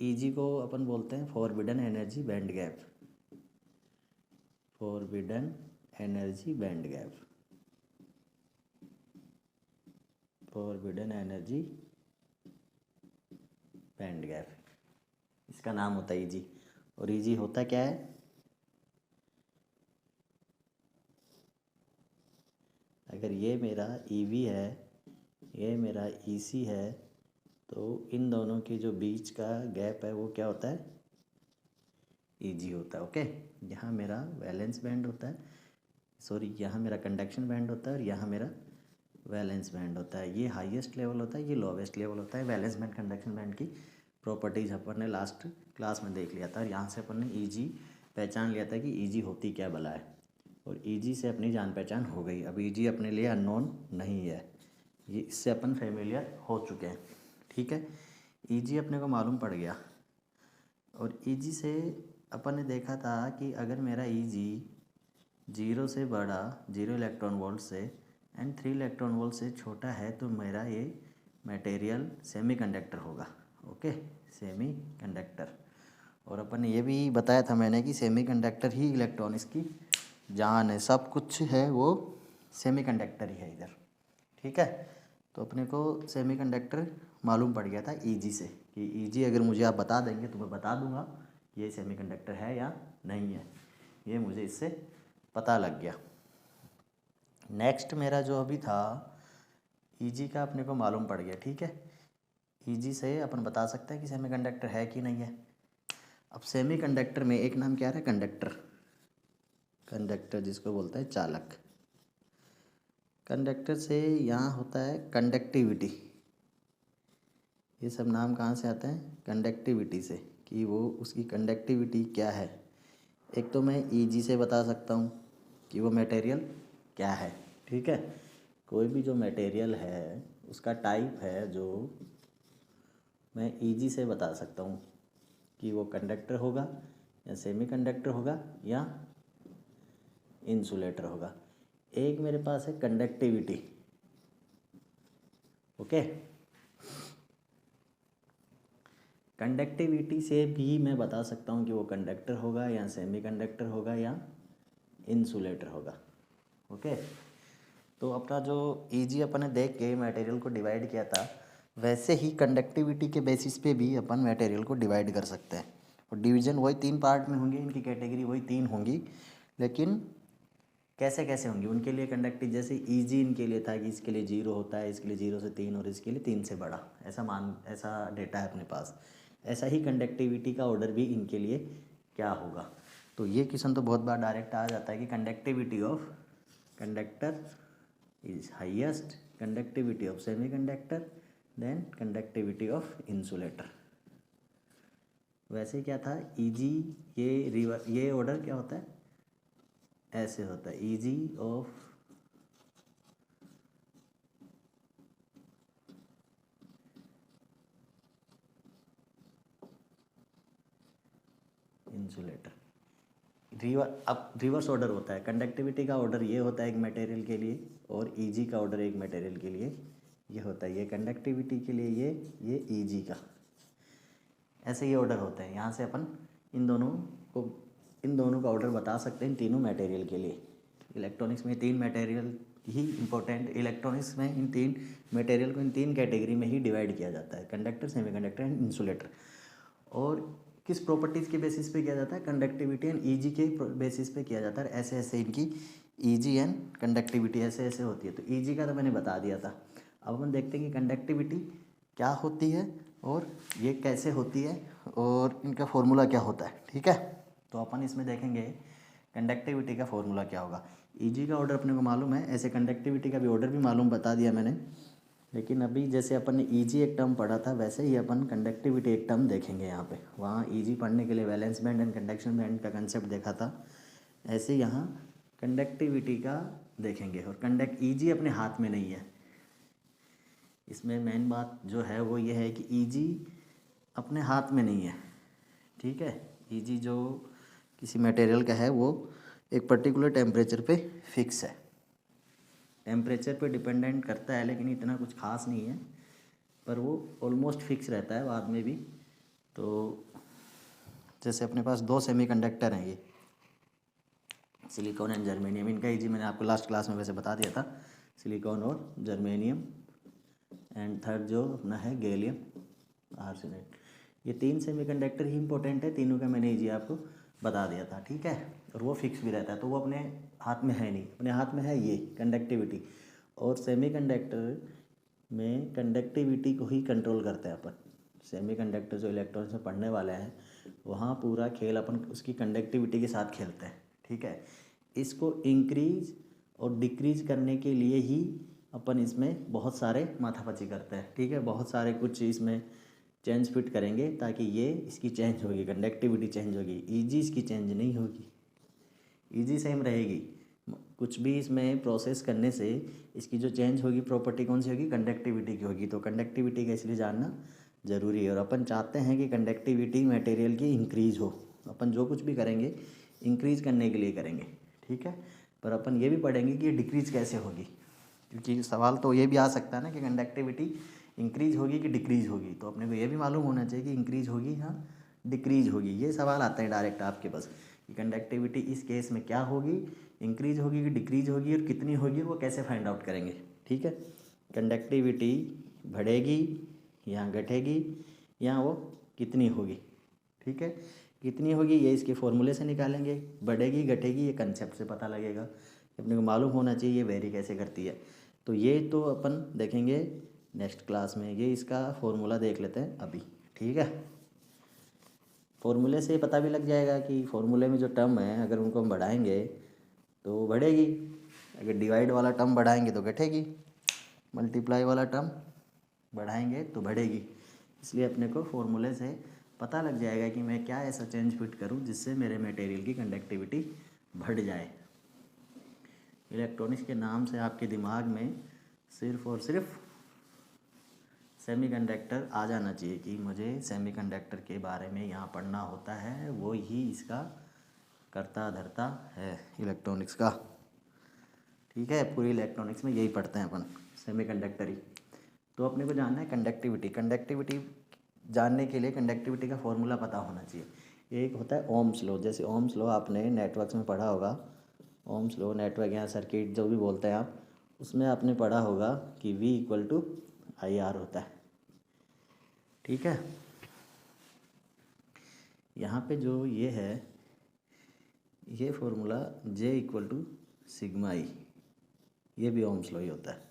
Easy को अपन बोलते हैं forbidden energy band gap, forbidden energy band gap, forbidden energy band gap, इसका नाम होता है ईजी। और ईजी होता क्या है, अगर ये मेरा ईवी है, ये मेरा ईसी है, तो इन दोनों के जो बीच का गैप है वो क्या होता है, ईजी होता है। ओके, यहाँ मेरा वैलेंस बैंड होता है, सॉरी यहाँ मेरा कंडक्शन बैंड होता है और यहाँ मेरा वैलेंस बैंड होता है। ये हाईएस्ट लेवल होता है, ये लोवेस्ट लेवल होता है। वैलेंस बैंड कंडक्शन बैंड की प्रॉपर्टीज़ अपन ने लास्ट क्लास में देख लिया था और यहाँ से अपन ने ईजी पहचान लिया था कि ईजी होती क्या भला है, और ईजी से अपनी जान पहचान हो गई। अब ईजी अपने लिए अननोन नहीं है, ये इससे अपन फेमिलियर हो चुके हैं। ठीक है, ईजी अपने को मालूम पड़ गया। और ईजी से अपन ने देखा था कि अगर मेरा ईजी 0 से बड़ा, 0 इलेक्ट्रॉन वोल्ट से एंड 3 इलेक्ट्रॉन वोल्ट से छोटा है, तो मेरा ये मटेरियल सेमीकंडक्टर होगा। Okay, semiconductor. और अपन ने ये भी बताया था मैंने कि सेमीकंडक्टर ही इलेक्ट्रॉनिक्स की जान है, सब कुछ है वो सेमीकंडक्टर ही है इधर। ठीक है, तो अपने को सेमीकंडक्टर मालूम पड़ गया था ईजी से कि ईजी अगर मुझे आप बता देंगे तो मैं बता दूंगा ये सेमीकंडक्टर है या नहीं है, ये मुझे इससे पता लग गया। नेक्स्ट मेरा जो अभी था ईजी का अपने को मालूम पड़ गया। ठीक है, ईजी से अपन बता सकते हैं कि सेमीकंडक्टर है कि नहीं है। अब सेमीकंडक्टर में एक नाम क्या है, कंडक्टर, कंडक्टर जिसको बोलते हैं चालक। कंडक्टर से यहाँ होता है कंडक्टिविटी, ये सब नाम कहाँ से आते हैं, कंडक्टिविटी से, कि वो उसकी कंडक्टिविटी क्या है। एक तो मैं ईजी से बता सकता हूँ कि वो मटेरियल क्या है। ठीक है, कोई भी जो मटेरियल है उसका टाइप है जो मैं ईजी से बता सकता हूँ कि वो कंडक्टर होगा या सेमीकंडक्टर होगा या इंसुलेटर होगा। एक मेरे पास है कंडक्टिविटी। ओके, कंडक्टिविटी से भी मैं बता सकता हूँ कि वो कंडक्टर होगा या सेमीकंडक्टर होगा या इंसुलेटर होगा। ओके, तो अपना जो ईजी अपन ने देख के मटेरियल को डिवाइड किया था, वैसे ही कंडक्टिविटी के बेसिस पे भी अपन मटेरियल को डिवाइड कर सकते हैं। और डिवीज़न वही 3 पार्ट में होंगे, इनकी कैटेगरी वही 3 होंगी, लेकिन कैसे कैसे होंगी उनके लिए कंडक्टिव, जैसे ईजी इनके लिए था कि इसके लिए 0 होता है, इसके लिए 0 से 3 और इसके लिए 3 से बड़ा, ऐसा डेटा है अपने पास। ऐसा ही कंडक्टिविटी का ऑर्डर भी इनके लिए क्या होगा। तो ये क्वेश्चन तो बहुत बार डायरेक्ट आ जाता है कि conductivity of conductor is highest, conductivity of semiconductor, then conductivity of insulator. वैसे क्या था ईजी, ये ऑर्डर क्या होता है, ऐसे होता है, ईजी ऑफ इंसुलेटर। अब रिवर्स ऑर्डर होता है, कंडक्टिविटी का ऑर्डर ये होता है एक मटेरियल के लिए, और ईजी का ऑर्डर एक मटेरियल के लिए ये होता है, ये कंडक्टिविटी के लिए ये ईजी का, ऐसे ये ऑर्डर होते हैं। यहाँ से अपन इन दोनों का ऑर्डर बता सकते हैं इन तीनों मटेरियल के लिए। इलेक्ट्रॉनिक्स में 3 मटेरियल ही इम्पोर्टेंट, इलेक्ट्रॉनिक्स में इन 3 मटेरियल को इन 3 कैटेगरी में ही डिवाइड किया जाता है, कंडक्टर, सेमीकंडक्टर एंड इंसुलेटर। और किस प्रॉपर्टीज़ के बेसिस पे किया जाता है, कंडक्टिविटी एंड ईजी के बेसिस पे किया जाता है। ऐसे ऐसे इनकी ईजी एंड कंडक्टिविटी ऐसे ऐसे होती है। तो ईजी का तो मैंने बता दिया था। अब हम देखते हैं कि कंडक्टिविटी क्या होती है और ये कैसे होती है और इनका फॉर्मूला क्या होता है। ठीक है, तो अपन इसमें देखेंगे कंडक्टिविटी का फॉर्मूला क्या होगा। ईजी का ऑर्डर अपने को मालूम है, ऐसे कंडक्टिविटी का भी ऑर्डर भी मालूम बता दिया मैंने। लेकिन अभी जैसे अपन ने ईजी एक टर्म पढ़ा था, वैसे ही अपन कंडक्टिविटी एक टर्म देखेंगे यहाँ पे। वहाँ ईजी पढ़ने के लिए valence band and conduction band का कंसेप्ट देखा था, ऐसे यहाँ कंडक्टिविटी का देखेंगे। और ईजी अपने हाथ में नहीं है, इसमें मेन बात जो है वो ये है कि ईजी अपने हाथ में नहीं है। ठीक है, ईजी जो किसी मटेरियल का है वो एक पर्टिकुलर टेम्परेचर पे फिक्स है, टेम्परेचर पे डिपेंडेंट करता है, लेकिन इतना कुछ खास नहीं है, पर वो ऑलमोस्ट फिक्स रहता है बाद में भी। तो जैसे अपने पास दो सेमीकंडक्टर हैं, ये सिलिकॉन एंड जर्मेनियम। इनका ईजी मैंने आपको लास्ट क्लास में वैसे बता दिया था, सिलिकॉन और जर्मेनियम, एंड थर्ड जो अपना है गैलियम आर्सेनाइड। ये तीन सेमीकंडक्टर ही इंपॉर्टेंट है, तीनों का मैंने ईजी आपको बता दिया था, ठीक है। और वो फिक्स भी रहता है, तो वो अपने हाथ में है नहीं, अपने हाथ में है ये कंडक्टिविटी। और सेमीकंडक्टर में कंडक्टिविटी को ही कंट्रोल करते हैं अपन। सेमीकंडक्टर जो इलेक्ट्रॉनिक्स में पढ़ने वाले हैं, वहाँ पूरा खेल अपन उसकी कंडक्टिविटी के साथ खेलते हैं, ठीक है। इसको इंक्रीज और डिक्रीज करने के लिए ही अपन इसमें बहुत सारे माथापच्ची करते हैं, ठीक है। बहुत सारे कुछ इसमें चेंज फिट करेंगे ताकि ये इसकी चेंज होगी, कंडक्टिविटी चेंज होगी। ईजी इसकी चेंज नहीं होगी, ईजी सेम रहेगी। कुछ भी इसमें प्रोसेस करने से इसकी जो चेंज होगी प्रॉपर्टी कौन सी होगी, कंडक्टिविटी की होगी। तो कंडक्टिविटी का इसलिए जानना ज़रूरी है। और अपन चाहते हैं कि कंडक्टिविटी मटेरियल की इंक्रीज़ हो, अपन जो कुछ भी करेंगे इंक्रीज़ करने के लिए करेंगे, ठीक है। पर अपन ये भी पढ़ेंगे कि ये डिक्रीज़ कैसे होगी, क्योंकि सवाल तो ये भी आ सकता है ना कि कंडक्टिविटी इंक्रीज़ होगी कि डिक्रीज़ होगी। तो अपने को ये भी मालूम होना चाहिए कि इंक्रीज़ होगी या डिक्रीज़ होगी। ये सवाल आता है डायरेक्ट आपके पास कि कंडक्टिविटी इस केस में क्या होगी, इंक्रीज़ होगी कि डिक्रीज़ होगी, और कितनी होगी, वो कैसे फाइंड आउट करेंगे, ठीक है। कंडक्टिविटी बढ़ेगी या घटेगी या वो कितनी होगी, ठीक है। कितनी होगी ये इसके फॉर्मूले से निकालेंगे, बढ़ेगी घटेगी ये कंसेप्ट से पता लगेगा। अपने को मालूम होना चाहिए ये वेरी कैसे करती है। तो ये तो अपन देखेंगे नेक्स्ट क्लास में, ये इसका फॉर्मूला देख लेते हैं अभी, ठीक है। फॉर्मूले से पता भी लग जाएगा कि फॉर्मूले में जो टर्म है अगर उनको हम बढ़ाएंगे तो बढ़ेगी, अगर डिवाइड वाला टर्म बढ़ाएंगे तो घटेगी, मल्टीप्लाई वाला टर्म बढ़ाएंगे तो बढ़ेगी। इसलिए अपने को फॉर्मूले से पता लग जाएगा कि मैं क्या ऐसा चेंज फिट करूं जिससे मेरे मटेरियल की कंडक्टिविटी बढ़ जाए। इलेक्ट्रॉनिक्स के नाम से आपके दिमाग में सिर्फ और सिर्फ सेमीकंडक्टर आ जाना चाहिए कि मुझे सेमीकंडक्टर के बारे में यहाँ पढ़ना होता है, वो ही इसका करता धरता है इलेक्ट्रॉनिक्स का, ठीक है। पूरी इलेक्ट्रॉनिक्स में यही पढ़ते हैं अपन, सेमीकंडक्टर ही। तो अपने को जानना है कंडक्टिविटी। कंडक्टिविटी जानने के लिए कंडक्टिविटी का फॉर्मूला पता होना चाहिए। एक होता है ओम्स लॉ, जैसे ओम्स लॉ आपने नेटवर्क्स में पढ़ा होगा। ओम्स लॉ नेटवर्क या सर्किट जो भी बोलते हैं आप, उसमें आपने पढ़ा होगा कि V=IR होता है, ठीक है। यहाँ पे जो ये है, ये फॉर्मूला J=σI, ये भी ओम्स लॉ ही होता है।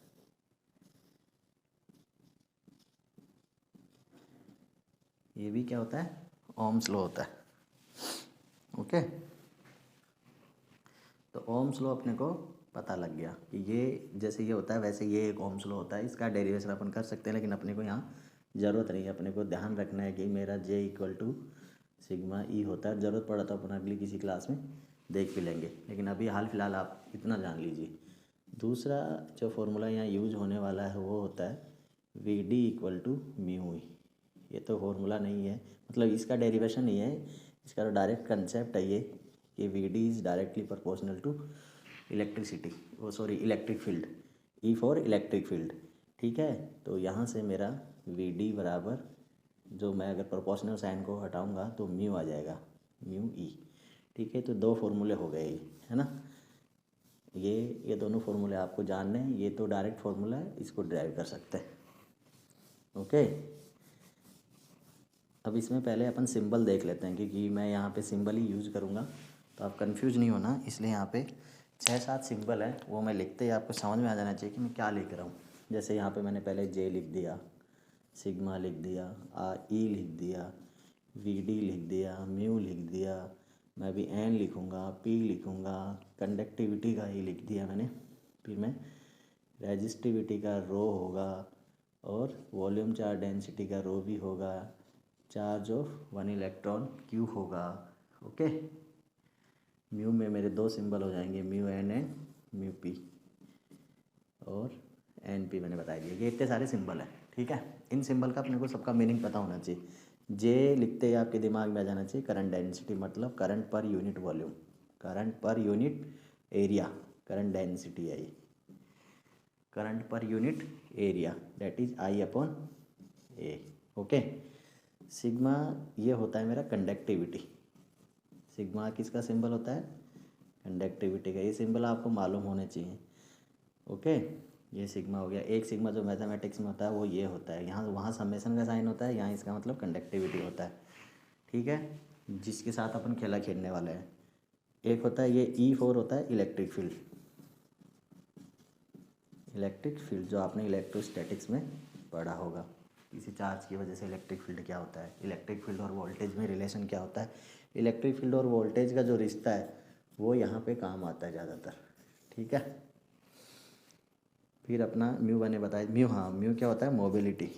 ये भी क्या होता है, ओम्स लॉ होता है, ओके। तो ओम्स लॉ अपने को पता लग गया कि ये जैसे ये होता है वैसे ये एक ओम्स लॉ होता है। इसका डेरिवेशन अपन कर सकते हैं, लेकिन अपने को यहाँ ज़रूरत नहीं है। अपने को ध्यान रखना है कि मेरा J=σE होता है। ज़रूरत पड़ा तो अपन अगली किसी क्लास में देख भी लेंगे, लेकिन अभी हाल फिलहाल आप इतना जान लीजिए। दूसरा जो फॉर्मूला यहाँ यूज होने वाला है वो होता है VD=μE। ये तो फॉर्मूला नहीं है, मतलब इसका डेरिवेशन नहीं है, इसका तो डायरेक्ट कंसेप्ट है ये कि VD is directly proportional to electricity, वो sorry electric field, E for electric field, ठीक है। तो यहाँ से मेरा VD बराबर, जो मैं अगर प्रोपोर्शनल साइन को हटाऊंगा तो म्यू आ जाएगा, μE, ठीक है। तो दो फॉर्मूले हो गए, है ना। ये दोनों फॉर्मूले आपको जानने हैं। ये तो डायरेक्ट फॉर्मूला है, इसको ड्राइव कर सकते हैं, ओके। अब इसमें पहले अपन सिंबल देख लेते हैं, क्योंकि मैं यहाँ पे सिंबल ही यूज़ करूँगा तो आप कंफ्यूज नहीं होना। इसलिए यहाँ पे 6-7 सिंबल है, वो मैं लिखते ही आपको समझ में आ जाना चाहिए कि मैं क्या लिख रहा हूँ। जैसे यहाँ पे मैंने पहले J लिख दिया, सिग्मा लिख दिया, E लिख दिया, VD लिख दिया, म्यू लिख दिया, मैं अभी N लिखूँगा, P लिखूँगा, कंडक्टिविटी का E लिख दिया मैंने, फिर मैं रेजिस्टिविटी का रो होगा, और वॉल्यूम चार्ज डेंसिटी का रो भी होगा, चार्ज ऑफ 1 इलेक्ट्रॉन Q होगा, ओके। म्यू में मेरे दो सिंबल हो जाएंगे, μN एंड μP, और NP मैंने बता दिया। ये इतने सारे सिंबल हैं, ठीक है। इन सिंबल का अपने को सबका मीनिंग पता होना चाहिए। J लिखते ही आपके दिमाग में आ जाना चाहिए करंट डेंसिटी, मतलब करंट पर unit volume, current per unit area, current density है ये, current per unit area, that is I/A, okay. Sigma ये होता है मेरा कंडक्टिविटी, सिग्मा किसका सिंबल होता है? कंडक्टिविटी का। ये सिंबल आपको मालूम होने चाहिए। ओके, ये सिग्मा हो गया। एक सिग्मा जो मैथमेटिक्स में होता है वो ये होता है, यहाँ वहाँ समेशन का साइन होता है, यहाँ इसका मतलब कंडक्टिविटी होता है। ठीक है, जिसके साथ अपन खेला खेलने वाले हैं। एक होता है ये E4 होता है इलेक्ट्रिक फील्ड। इलेक्ट्रिक फील्ड जो आपने इलेक्ट्रोस्टैटिक्स में पढ़ा होगा, किसी चार्ज की वजह से इलेक्ट्रिक फील्ड क्या होता है, इलेक्ट्रिक फील्ड और वोल्टेज में रिलेशन क्या होता है। इलेक्ट्रिक फील्ड और वोल्टेज का जो रिश्ता है वो यहाँ पे काम आता है ज़्यादातर। ठीक है, फिर अपना म्यू मैंने बताया। म्यू, हाँ, म्यू क्या होता है? मोबिलिटी।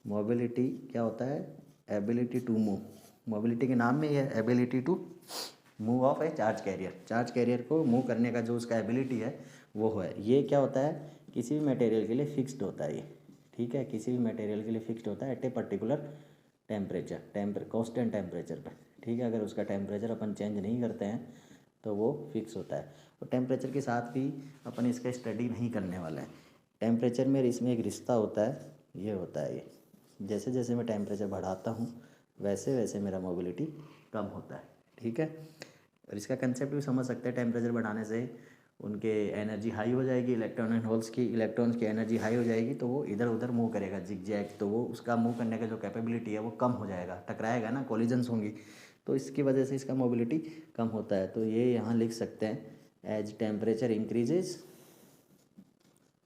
मोबिलिटी क्या होता है? Ability to move. मोबिलिटी के नाम में ही है, ability to move of a charge carrier. Charge carrier को मूव करने का जो उसका एबिलिटी है वो है। ये क्या होता है? किसी भी मटेरियल के लिए फिक्स्ड होता है ये। ठीक है, किसी भी मटेरियल के लिए फिक्स्ड होता है at a particular temperature, constant temperature पे। ठीक है, अगर उसका टेम्परेचर अपन चेंज नहीं करते हैं तो वो फिक्स होता है। और टेम्परेचर के साथ भी अपन इसका स्टडी नहीं करने वाले हैं। टेम्परेचर में इसमें एक रिश्ता होता है, ये होता है ये, जैसे जैसे मैं टेम्परेचर बढ़ाता हूँ वैसे वैसे मेरा मोबिलिटी कम होता है। ठीक है, और इसका कंसेप्ट भी समझ सकते हैं। टेम्परेचर बढ़ाने से उनके एनर्जी हाई हो जाएगी, इलेक्ट्रॉन एंड होल्स की इलेक्ट्रॉन्स की एनर्जी हाई हो जाएगी, तो वो इधर उधर मूव करेगा जिगजैग, तो वो उसका मूव करने का जो कैपेबिलिटी है वो कम हो जाएगा, टकराएगा ना, कोलिजन्स होंगी, तो इसकी वजह से इसका मोबिलिटी कम होता है। तो ये यहाँ लिख सकते हैं, as temperature increases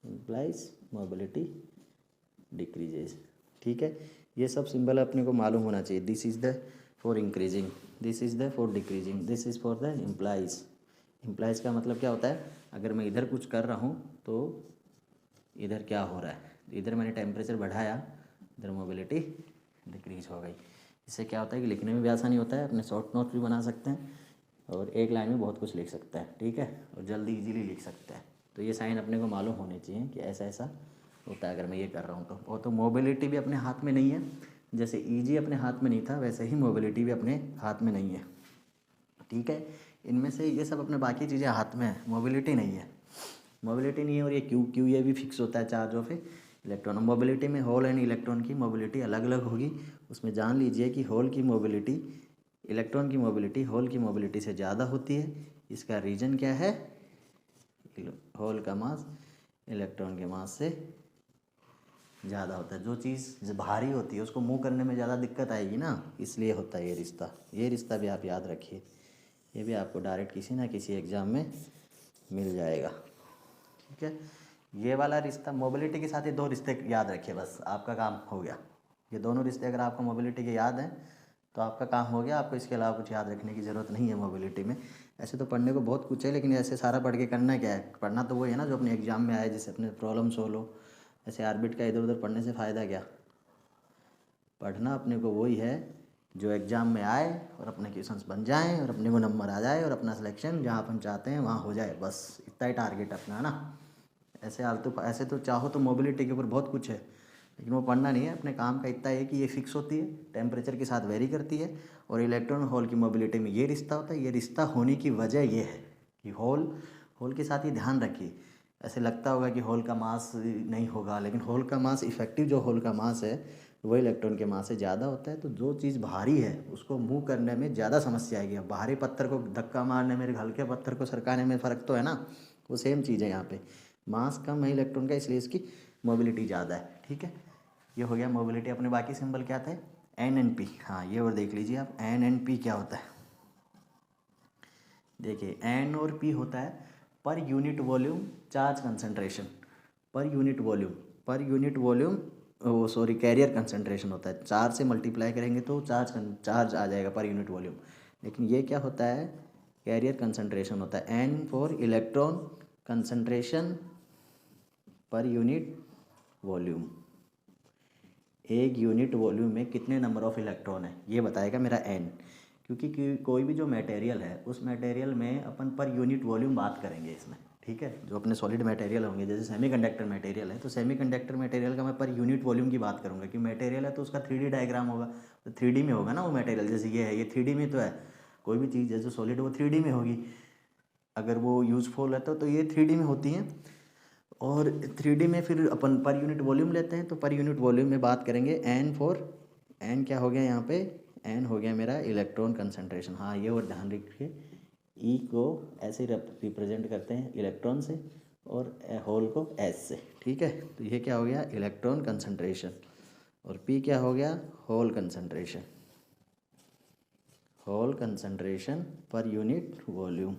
implies mobility decreases. ठीक है, ये सब सिंबल अपने को मालूम होना चाहिए। This is the for increasing, this is the for decreasing, this is for the implies. Implies का मतलब क्या होता है? अगर मैं इधर कुछ कर रहा हूँ तो इधर क्या हो रहा है, इधर मैंने टेम्परेचर बढ़ाया, इधर मोबिलिटी डिक्रीज हो गई। इससे क्या होता है कि लिखने में भी आसानी होता है, अपने शॉर्ट नोट भी बना सकते हैं और एक लाइन में बहुत कुछ लिख सकते हैं। ठीक है, और जल्दी इजीली लिख सकते हैं। तो ये साइन अपने को मालूम होने चाहिए कि ऐसा ऐसा होता है अगर मैं ये कर रहा हूँ तो। और तो मोबिलिटी भी अपने हाथ में नहीं है, जैसे ईजी अपने हाथ में नहीं था वैसे ही मोबिलिटी भी अपने हाथ में नहीं है। ठीक है, इनमें से ये सब अपने बाकी चीज़ें हाथ में है, मोबिलिटी नहीं है। मोबिलिटी नहीं है। और ये क्यू ये भी फिक्स होता है, charge of A electron. Mobility में होल एंड इलेक्ट्रॉन की मोबिलिटी अलग अलग होगी। उसमें जान लीजिए कि होल की मोबिलिटी, इलेक्ट्रॉन की मोबिलिटी होल की मोबिलिटी से ज़्यादा होती है। इसका रीज़न क्या है? होल का मास इलेक्ट्रॉन के मास से ज़्यादा होता है। जो चीज़ भारी होती है उसको मूव करने में ज़्यादा दिक्कत आएगी ना, इसलिए होता है ये रिश्ता। ये रिश्ता भी आप याद रखिए, ये भी आपको डायरेक्ट किसी ना किसी एग्ज़ाम में मिल जाएगा। ठीक है, ये वाला रिश्ता मोबिलिटी के साथ, ये दो रिश्ते याद रखिए, बस आपका काम हो गया। ये दोनों रिश्ते अगर आपको मोबिलिटी के याद हैं तो आपका काम हो गया। आपको इसके अलावा कुछ याद रखने की ज़रूरत नहीं है मोबिलिटी में। ऐसे तो पढ़ने को बहुत कुछ है, लेकिन ऐसे सारा पढ़ के करना क्या है? पढ़ना तो वो है ना जो अपने एग्ज़ाम में आए, जिससे अपने प्रॉब्लम सोल्व हो। ऐसे आर्बिट का इधर उधर पढ़ने से फ़ायदा क्या? पढ़ना अपने को वही है जो एग्ज़ाम में आए और अपने क्वेश्चंस बन जाएं और अपने को नंबर आ जाए और अपना सिलेक्शन जहाँ अपन चाहते हैं वहाँ हो जाए, बस इतना ही टारगेट अपना ना। ऐसे तो चाहो तो मोबिलिटी के ऊपर बहुत कुछ है, लेकिन वो पढ़ना नहीं है। अपने काम का इतना है कि ये फिक्स होती है, टेम्परेचर के साथ वेरी करती है, और इलेक्ट्रॉन होल की मोबिलिटी में ये रिश्ता होता है। ये रिश्ता होने की वजह ये है कि होल के साथ ही ध्यान रखिए। ऐसे लगता होगा कि होल का मास नहीं होगा, लेकिन होल का मास, इफेक्टिव जो होल का मास है वो इलेक्ट्रॉन के मास से ज़्यादा होता है। तो जो चीज़ भारी है उसको मूव करने में ज़्यादा समस्या आएगी। अब भारी पत्थर को धक्का मारने में, हल्के पत्थर को सरकाने में फ़र्क तो है ना, वो सेम चीज़ है। यहाँ पे मास कम है इलेक्ट्रॉन का, इसलिए इसकी मोबिलिटी ज़्यादा है। ठीक है, ये हो गया मोबिलिटी। अपने बाकी सिंबल क्या थे? N N P. हाँ, ये और देख लीजिए आप, एन एन पी क्या होता है। देखिए, एन और पी होता है per unit volume charge concentration. Per unit volume carrier concentration होता है। 4 से मल्टीप्लाई करेंगे तो चार्ज आ जाएगा पर यूनिट वॉल्यूम। लेकिन ये क्या होता है? कैरियर कंसंट्रेशन होता है। N for electron concentration per unit volume. एक यूनिट वॉल्यूम में कितने नंबर ऑफ इलेक्ट्रॉन है ये बताएगा मेरा एन। क्योंकि कोई भी जो मटेरियल है उस मटेरियल में अपन पर यूनिट वॉल्यूम बात करेंगे इसमें। ठीक है, जो अपने सॉलिड मटेरियल होंगे, जैसे सेमीकंडक्टर मटेरियल है तो सेमीकंडक्टर मटेरियल का मैं पर यूनिट वॉल्यूम की बात करूँगा। कि मटेरियल है तो उसका 3D डायग्राम होगा, तो 3D में होगा ना वो मटेरियल। जैसे ये है, ये 3D में तो है। कोई भी चीज़ है जो सॉलिड वो 3D में होगी। अगर वो यूजफुल है तो ये 3D में होती हैं। और 3D में फिर अपन पर यूनिट वॉल्यूम लेते हैं, तो पर यूनिट वॉल्यूम में बात करेंगे एन क्या हो गया यहाँ पे? एन हो गया मेरा इलेक्ट्रॉन कंसंट्रेशन। हाँ ये और ध्यान रखिए, ई को ऐसे रिप्रेजेंट करते हैं इलेक्ट्रॉन से और होल को एस से, ठीक है। तो ये क्या हो गया इलेक्ट्रॉन कंसंट्रेशन, और पी क्या हो गया hole concentration, hole concentration per unit volume,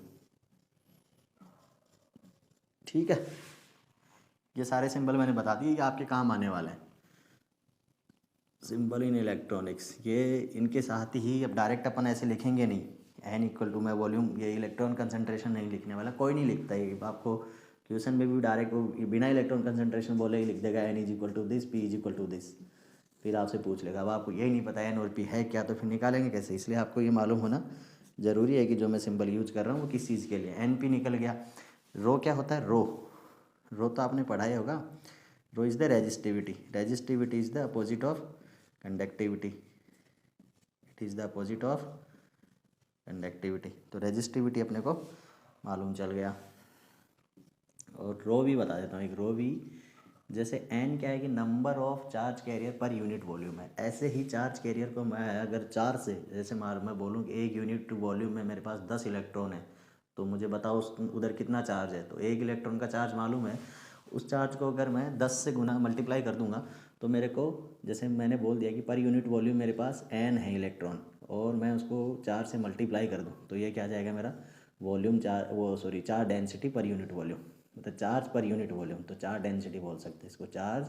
ठीक है। ये सारे सिंबल मैंने बता दिए, ये आपके काम आने वाले हैं सिंबल इन इलेक्ट्रॉनिक्स। ये इनके साथ ही अब डायरेक्ट अपन ऐसे लिखेंगे नहीं, एन इक्वल टू मैं वॉल्यूम, ये इलेक्ट्रॉन कंसंट्रेशन नहीं लिखने वाला, कोई नहीं लिखता ये। आपको क्वेश्चन में भी डायरेक्ट बिना इलेक्ट्रॉन कंसंट्रेशन बोले ही लिख देगा N is equal to this, P is equal to this, फिर आपसे पूछ लेगा। अब आपको यही नहीं पता एन और पी है क्या, तो फिर निकालेंगे कैसे। इसलिए आपको ये मालूम होना ज़रूरी है कि जो मैं सिंबल यूज कर रहा हूँ वो किस चीज़ के लिए। एन पी निकल गया। रो क्या होता है, रो तो आपने पढ़ा ही होगा। Rho is the resistivity, resistivity is the opposite of conductivity, it is the opposite of conductivity. तो रेजिस्टिविटी अपने को मालूम चल गया। और रो भी बता देता हूँ, एक रो भी जैसे एन क्या है कि नंबर ऑफ चार्ज कैरियर पर यूनिट वॉल्यूम है, ऐसे ही चार्ज कैरियर को मैं अगर 4 से, जैसे मैं बोलूँ कि 1 यूनिट वॉल्यूम में मेरे पास 10 इलेक्ट्रॉन है, तो मुझे बताओ उधर कितना चार्ज है। तो 1 इलेक्ट्रॉन का चार्ज मालूम है, उस चार्ज को अगर मैं 10 से गुना मल्टीप्लाई कर दूंगा तो मेरे को, जैसे मैंने बोल दिया कि पर यूनिट वॉल्यूम मेरे पास एन है इलेक्ट्रॉन, और मैं उसको 4 से मल्टीप्लाई कर दूँ तो ये क्या आ जाएगा मेरा वॉल्यूम चार्ज डेंसिटी पर यूनिट वॉल्यूम, मतलब चार्ज पर यूनिट वॉल्यूम। तो चार्ज डेंसिटी बोल सकते हैं इसको, चार्ज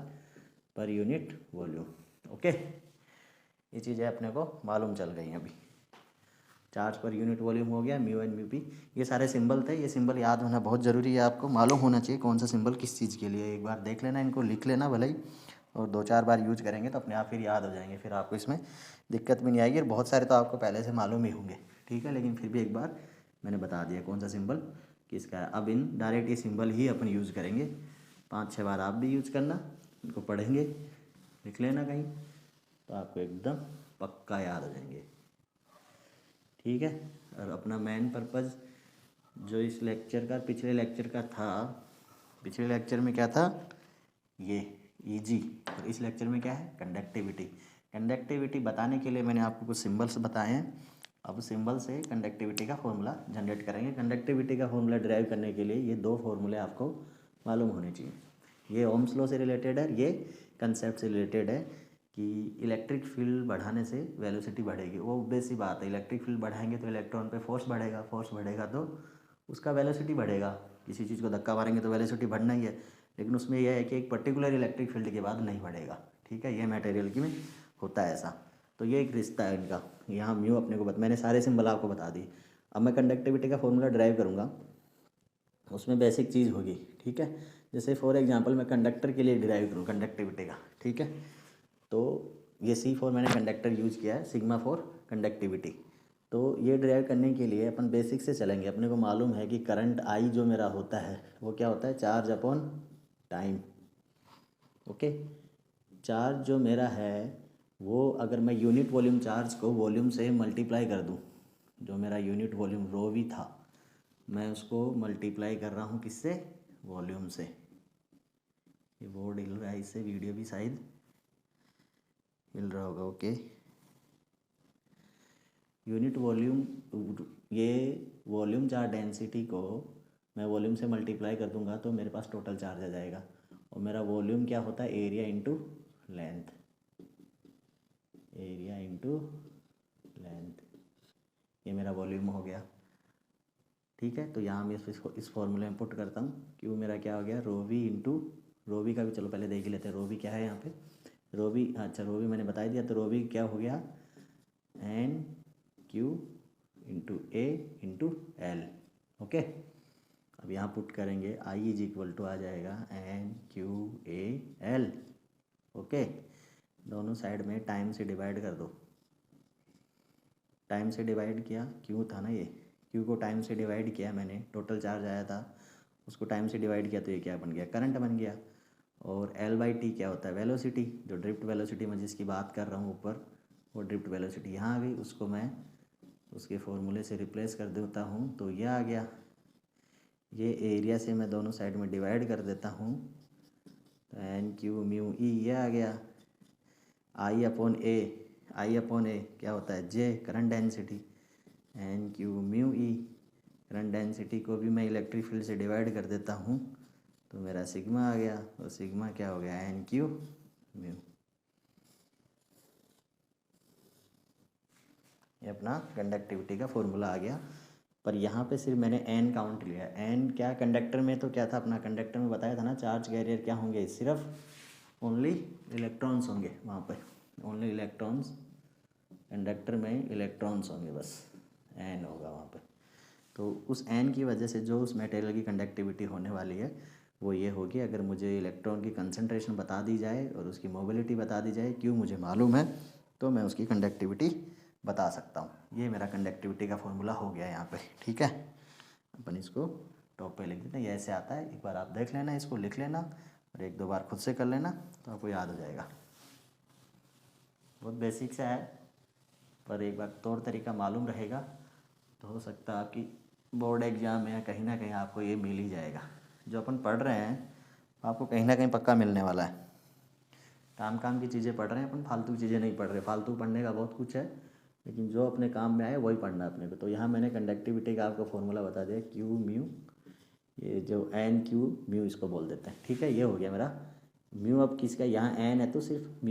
पर यूनिट वॉल्यूम। ओके, ये चीज़ें अपने को मालूम चल गई अभी। चार्ज पर यूनिट वॉल्यूम हो गया, म्यू एन म्यू पी। ये सारे सिंबल थे, ये सिंबल याद होना बहुत ज़रूरी है, आपको मालूम होना चाहिए कौन सा सिंबल किस चीज़ के लिए। एक बार देख लेना, इनको लिख लेना भले ही, और 2-4 बार यूज करेंगे तो अपने आप फिर याद हो जाएंगे, फिर आपको इसमें दिक्कत भी नहीं आएगी। और बहुत सारे तो आपको पहले से मालूम ही होंगे, ठीक है, लेकिन फिर भी एक बार मैंने बता दिया कौन सा सिंबल किसका है। अब इन डायरेक्ट ये सिंबल ही अपन यूज़ करेंगे, 5-6 बार आप भी यूज करना, इनको पढ़ेंगे, लिख लेना कहीं, तो आपको एकदम पक्का याद हो जाएंगे, ठीक है। और अपना मेन पर्पज़ जो इस लेक्चर का, पिछले लेक्चर का था, पिछले लेक्चर में क्या था ये ईजी, और इस लेक्चर में क्या है कंडक्टिविटी। कंडक्टिविटी बताने के लिए मैंने आपको कुछ सिंबल्स बताए हैं। अब सिंबल से कंडक्टिविटी का फॉर्मूला जनरेट करेंगे। कंडक्टिविटी का फॉर्मूला ड्राइव करने के लिए ये 2 फॉर्मूले आपको मालूम होने चाहिए। ये ओम्स लॉ से रिलेटेड है, ये कंसेप्ट से रिलेटेड है कि इलेक्ट्रिक फील्ड बढ़ाने से वेलोसिटी बढ़ेगी। वो बेसिक बात है, इलेक्ट्रिक फील्ड बढ़ाएंगे तो इलेक्ट्रॉन पे फोर्स बढ़ेगा, फोर्स बढ़ेगा तो उसका वेलोसिटी बढ़ेगा। किसी चीज़ को धक्का मारेंगे तो वेलोसिटी बढ़ना ही है, लेकिन उसमें यह है कि एक पर्टिकुलर इलेक्ट्रिक फील्ड के बाद नहीं बढ़ेगा, ठीक है। ये मटेरियल की में होता है ऐसा। तो ये एक रिश्ता है इनका, यहाँ म्यू अपने को मैंने सारे सिंबल आपको बता दिए। अब मैं कंडक्टिविटी का फॉर्मूला ड्राइव करूँगा, उसमें बेसिक चीज़ होगी, ठीक है। जैसे फॉर एग्जांपल मैं कंडक्टर के लिए ड्राइव करूँ कंडक्टिविटी का, ठीक है, तो ये C4 मैंने कंडक्टर यूज़ किया है, सिग्मा फॉर कंडक्टिविटी। तो ये ड्राइव करने के लिए अपन बेसिक से चलेंगे। अपने को मालूम है कि करंट आई जो मेरा होता है वो क्या होता है, charge upon time. Okay, charge जो मेरा है वो अगर मैं यूनिट वॉल्यूम चार्ज को वॉल्यूम से मल्टीप्लाई कर दूं, जो मेरा यूनिट वॉल्यूम रो भी था, मैं उसको मल्टीप्लाई कर रहा हूँ किससे, वॉल्यूम से। ये बोर्ड हिल रहा है, इससे वीडियो भी शायद हिल रहा होगा। ओके, यूनिट वॉल्यूम, ये वॉल्यूम चार्ज डेंसिटी को मैं वॉल्यूम से मल्टीप्लाई कर दूंगा तो मेरे पास टोटल चार्ज आ जाएगा। और मेरा वॉल्यूम क्या होता है, area into length, area into length, ये मेरा वॉल्यूम हो गया, ठीक है। तो यहाँ मैं इस फॉर्मूले में पुट करता हूँ, क्यों मेरा क्या हो गया, रो वी इंटू, रो वी का भी चलो पहले देख ही लेते हैं, रो वी क्या है यहाँ पे, रो वी, अच्छा रो वी मैंने बता दिया। तो रो वी क्या हो गया, N Q into A into L. Okay, अब यहाँ पुट करेंगे, आई इज इक्वल टू आ जाएगा N Q A L. Okay, दोनों साइड में टाइम से डिवाइड कर दो, टाइम से डिवाइड किया, क्यू था ना ये, क्यू को टाइम से डिवाइड किया मैंने, टोटल चार्ज आया था उसको टाइम से डिवाइड किया तो ये क्या बन गया, करंट बन गया। और एल बाई टी क्या होता है, वेलोसिटी, जो ड्रिफ्ट वेलोसिटी मैं जिसकी बात कर रहा हूँ ऊपर, वो ड्रिफ्ट वेलोसिटी यहाँ आ गई, उसको मैं उसके फॉर्मूले से रिप्लेस कर देता हूँ तो ये आ गया। ये एरिया से मैं दोनों साइड में डिवाइड कर देता हूँ तो एन क्यू म्यू ई ये आ गया, आई अपॉन ए, आई अपॉन ए क्या होता है J current density, N Q mu E current density को भी मैं इलेक्ट्रिक फील्ड से डिवाइड कर देता हूँ तो मेरा सिग्मा आ गया, और सिग्मा क्या हो गया एन क्यू म्यू। ये अपना कंडक्टिविटी का फॉर्मूला आ गया। पर यहाँ पे सिर्फ मैंने एन काउंट लिया। एन क्या कंडक्टर में तो क्या था अपना, कंडक्टर में बताया था ना चार्ज कैरियर क्या होंगे, सिर्फ ओनली इलेक्ट्रॉन्स होंगे वहाँ पे, ओनली इलेक्ट्रॉन्स, कंडक्टर में इलेक्ट्रॉन्स होंगे बस, एन होगा वहाँ पे। तो उस एन की वजह से जो उस मटेरियल की कंडक्टिविटी होने वाली है वो ये होगी, अगर मुझे इलेक्ट्रॉन की कंसंट्रेशन बता दी जाए और उसकी मोबिलिटी बता दी जाए, क्यों मुझे मालूम है, तो मैं उसकी कंडक्टिविटी बता सकता हूँ। ये मेरा कंडक्टिविटी का फॉर्मूला हो गया यहाँ पे, ठीक है। अपन इसको टॉप पे लिख देते हैं, ये ऐसे आता है, एक बार आप देख लेना, इसको लिख लेना और एक दो बार खुद से कर लेना तो आपको याद हो जाएगा। बहुत बेसिक सा है, पर एक बार तौर तरीका मालूम रहेगा तो हो सकता है आपकी बोर्ड एग्ज़ाम में या कहीं ना कहीं आपको ये मिल ही जाएगा। जो अपन पढ़ रहे हैं आपको कहीं ना कहीं पक्का मिलने वाला है। काम की चीज़ें पढ़ रहे हैं अपन, फालतू की चीज़ें नहीं पढ़ रहे। फालतू पढ़ने का बहुत कुछ है, लेकिन जो अपने काम में आए वही पढ़ना है अपने को। तो यहाँ मैंने कंडक्टिविटी का आपको फॉर्मूला बता दिया, क्यू म्यू, ये जो एन क्यू म्यू इसको बोल देते हैं, ठीक है। ये हो गया मेरा म्यू। अब किसका, यहाँ एन है तो सिर्फ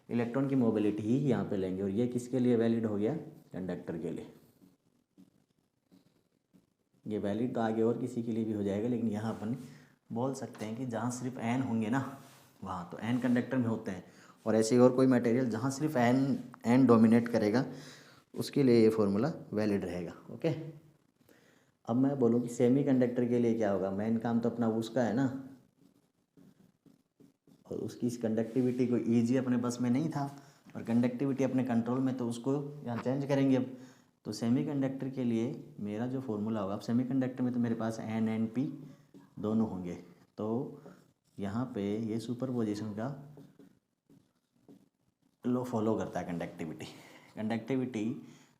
इलेक्ट्रॉन की मोबिलिटी ही यहाँ पे लेंगे, और ये किसके लिए वैलिड हो गया, कंडक्टर के लिए। ये वैलिड तो आगे और किसी के लिए भी हो जाएगा, लेकिन यहाँ अपन बोल सकते हैं कि जहाँ सिर्फ एन होंगे ना वहाँ तो एन कंडक्टर में होते हैं, और ऐसे और कोई मटेरियल जहाँ सिर्फ एन डोमिनेट करेगा उसके लिए ये फॉर्मूला वैलिड रहेगा, ओके। अब मैं बोलूँ कि सेमी कंडक्टर के लिए क्या होगा, मेन काम तो अपना उसका है ना, और उसकी इस कंडक्टिविटी को ईजी अपने बस में नहीं था, और कंडक्टिविटी अपने कंट्रोल में, तो उसको यहाँ चेंज करेंगे अब। तो सेमीकंडक्टर के लिए मेरा जो फॉर्मूला होगा, अब सेमीकंडक्टर में तो मेरे पास एन एंड पी दोनों होंगे, तो यहाँ पे ये सुपरपोजिशन का लो फॉलो करता है कंडक्टिविटी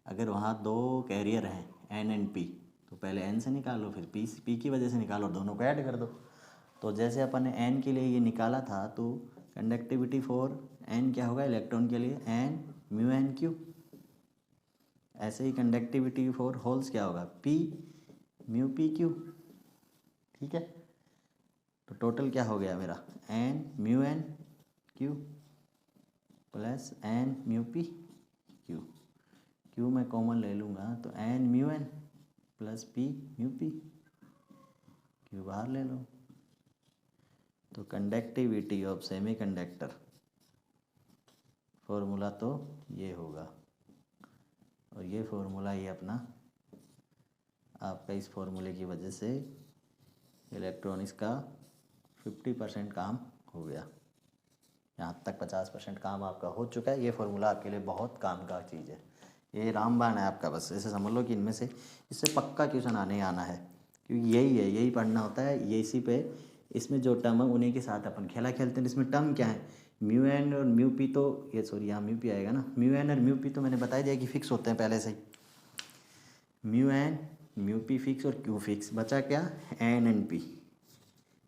अगर वहाँ दो कैरियर हैं एन एंड पी, तो पहले एन से निकालो, फिर पी की वजह से निकालो, दोनों को ऐड कर दो। तो जैसे अपन ने एन के लिए ये निकाला था, तो कंडक्टिविटी फॉर एन क्या होगा इलेक्ट्रॉन के लिए, एन म्यू एन क्यू। ऐसे ही कंडक्टिविटी फॉर होल्स क्या होगा, पी म्यू पी क्यू, ठीक है। तो टोटल क्या हो गया मेरा, N mu N Q plus N mu P Q. Q मैं कॉमन ले लूँगा तो N mu N plus P mu P, Q बाहर ले लो। तो conductivity of semiconductor formula तो ये होगा, और ये फॉर्मूला ये अपना आपका इस फॉर्मूले की वजह से इलेक्ट्रॉनिक्स का 50% काम हो गया। यहाँ तक 50% काम आपका हो चुका है। ये फॉर्मूला आपके लिए बहुत काम का चीज़ है, ये रामबाण है आपका। बस ऐसे समझ लो कि इनमें से इससे पक्का क्वेश्चन आने ही आना है, क्योंकि यही है, यही पढ़ना होता है। ये इसी पे इसमें जो टर्म है उन्हीं के साथ अपन खेला खेलते हैं। इसमें टर्म क्या है, म्यू एन और म्यू पी, तो ये सॉरी यहाँ म्यू पी आएगा ना, म्यू एन और म्यू पी तो मैंने बताया दिया कि फिक्स होते हैं पहले से ही, mu N mu P fix और क्यू फिक्स। बचा क्या, एन एंड पी।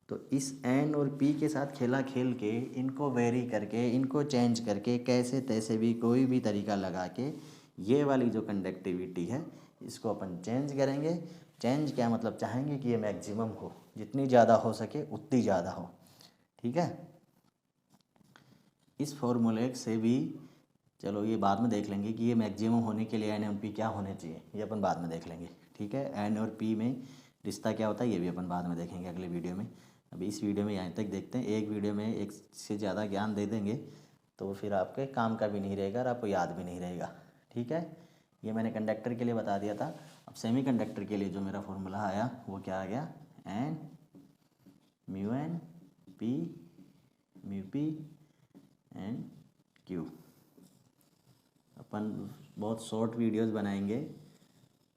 तो इस एन और पी के साथ खेला खेल के, इनको वेरी करके, इनको चेंज करके, कैसे तैसे भी कोई भी तरीका लगा के ये वाली जो कंडक्टिविटी है इसको अपन चेंज करेंगे। चेंज क्या मतलब, चाहेंगे कि ये मैक्सिमम हो, जितनी ज़्यादा हो सके उतनी ज़्यादा हो, ठीक है। इस फॉर्मूले से भी चलो ये बाद में देख लेंगे कि ये मैक्सिमम होने के लिए एन और पी क्या होने चाहिए, ये अपन बाद में देख लेंगे, ठीक है। एन और पी में रिश्ता क्या होता है ये भी अपन बाद में देखेंगे अगले वीडियो में। अभी इस वीडियो में यहाँ तक देखते हैं। एक वीडियो में एक से ज़्यादा ज्ञान दे देंगे तो फिर आपके काम का भी नहीं रहेगा और आपको याद भी नहीं रहेगा, ठीक है। ये मैंने कंडक्टर के लिए बता दिया था। अब सेमी कंडक्टर के लिए जो मेरा फॉर्मूला आया वो क्या आ गया, N mu N P mu P and Q. अपन बहुत शॉर्ट वीडियोस बनाएंगे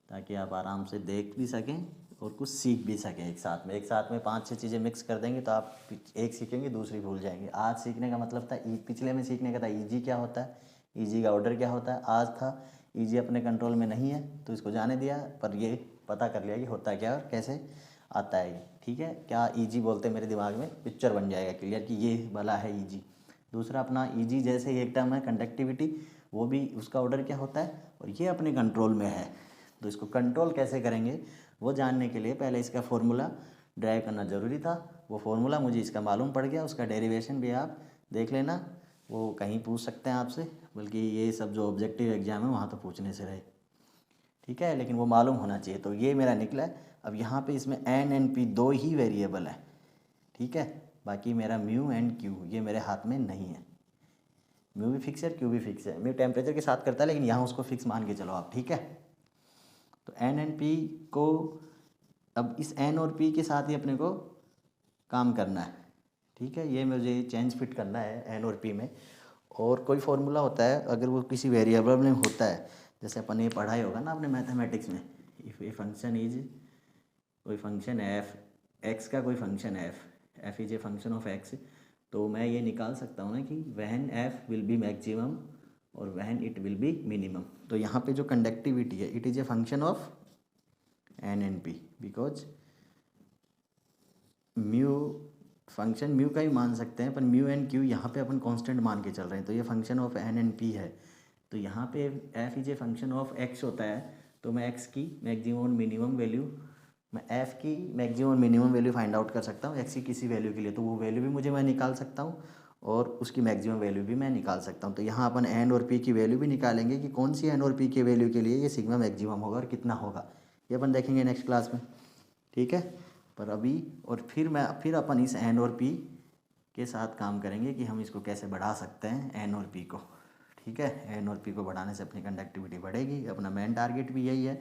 ताकि आप आराम से देख भी सकें और कुछ सीख भी सकें एक साथ में। 5-6 चीज़ें मिक्स कर देंगे तो आप एक सीखेंगे दूसरी भूल जाएंगे। आज सीखने का मतलब था, पिछले में सीखने का था ईजी क्या होता है, ईजी का ऑर्डर क्या होता है। आज था ईजी अपने कंट्रोल में नहीं है तो इसको जाने दिया, पर ये पता कर लिया कि होता क्या और कैसे आता है, ठीक है। क्या ईजी बोलते हैं मेरे दिमाग में पिक्चर बन जाएगा क्लियर कि ये वाला है ईजी। दूसरा अपना ईजी जैसे एक टर्म है कंडक्टिविटी, वो भी उसका ऑर्डर क्या होता है, और ये अपने कंट्रोल में है। तो इसको कंट्रोल कैसे करेंगे वो जानने के लिए पहले इसका फॉर्मूला ड्राइव करना ज़रूरी था। वो फार्मूला मुझे इसका मालूम पड़ गया, उसका डेरिवेशन भी आप देख लेना, वो कहीं पूछ सकते हैं आपसे, बल्कि ये सब जो ऑब्जेक्टिव एग्जाम है वहाँ तो पूछने से रहे, ठीक है, लेकिन वो मालूम होना चाहिए। तो ये मेरा निकला है। अब यहाँ पे इसमें एन एंड पी दो ही वेरिएबल है, ठीक है, बाकी मेरा म्यू एंड क्यू ये मेरे हाथ में नहीं है। म्यू भी फिक्स है, क्यू भी फिक्स है, म्यू टेम्परेचर के साथ करता है, लेकिन यहाँ उसको फिक्स मान के चलो आप, ठीक है। तो एन एंड पी को अब इस एन और पी के साथ ही अपने को काम करना है, ठीक है, ये मुझे चेंज फिट करना है एन और पी में। और कोई फार्मूला होता है अगर वो किसी वेरिएबल में होता है, जैसे अपन ये पढ़ा ही होगा ना आपने मैथमेटिक्स में, इफ़ ए फंक्शन इज, कोई फंक्शन एफ, एक्स का कोई function F is a function of x, तो मैं ये निकाल सकता हूँ ना कि वहन एफ विल बी मैक्सिमम और वहन इट विल बी मिनिमम। तो यहाँ पे जो कंडक्टिविटी है, it is a function of N and P, because mu function mu का ही मान सकते हैं, पर म्यू एंड क्यू यहाँ पे अपन कांस्टेंट मान के चल रहे हैं, तो ये function of N and P है। तो यहाँ पे F is a function of X होता है, तो मैं एक्स की मैक्सिमम और मिनिमम वैल्यू, मैं एफ की मैक्सिमम और मिनिमम वैल्यू फाइंड आउट कर सकता हूँ एक्स की किसी वैल्यू के लिए, तो वो वैल्यू भी मुझे मैं निकाल सकता हूँ और उसकी मैक्सिमम वैल्यू भी मैं निकाल सकता हूँ। तो यहाँ अपन एन और पी की वैल्यू भी निकालेंगे कि कौन सी एन और पी की वैल्यू के लिए ये सिग्मा मैक्सिमम होगा और कितना होगा, ये अपन देखेंगे नेक्स्ट क्लास में, ठीक है। पर अभी और फिर अपन इस एन और पी के साथ काम करेंगे कि हम इसको कैसे बढ़ा सकते हैं एन और पी को, ठीक है। एन और पी को बढ़ाने से अपनी कंडक्टिविटी बढ़ेगी, अपना मेन टारगेट भी यही है।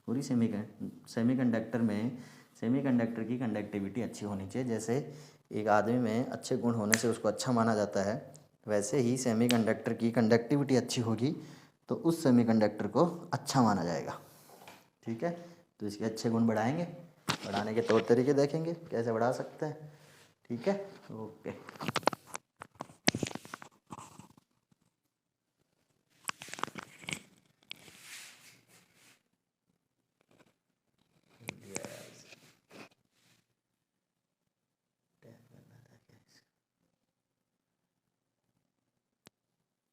पूरी सेमीकंडक्टर में सेमीकंडक्टर की कंडक्टिविटी अच्छी होनी चाहिए। जैसे एक आदमी में अच्छे गुण होने से उसको अच्छा माना जाता है, वैसे ही सेमीकंडक्टर की कंडक्टिविटी अच्छी होगी तो उस सेमीकंडक्टर को अच्छा माना जाएगा, ठीक है। तो इसके अच्छे गुण बढ़ाएंगे, बढ़ाने के तौर तरीके देखेंगे कैसे बढ़ा सकते हैं, ठीक है, ओके।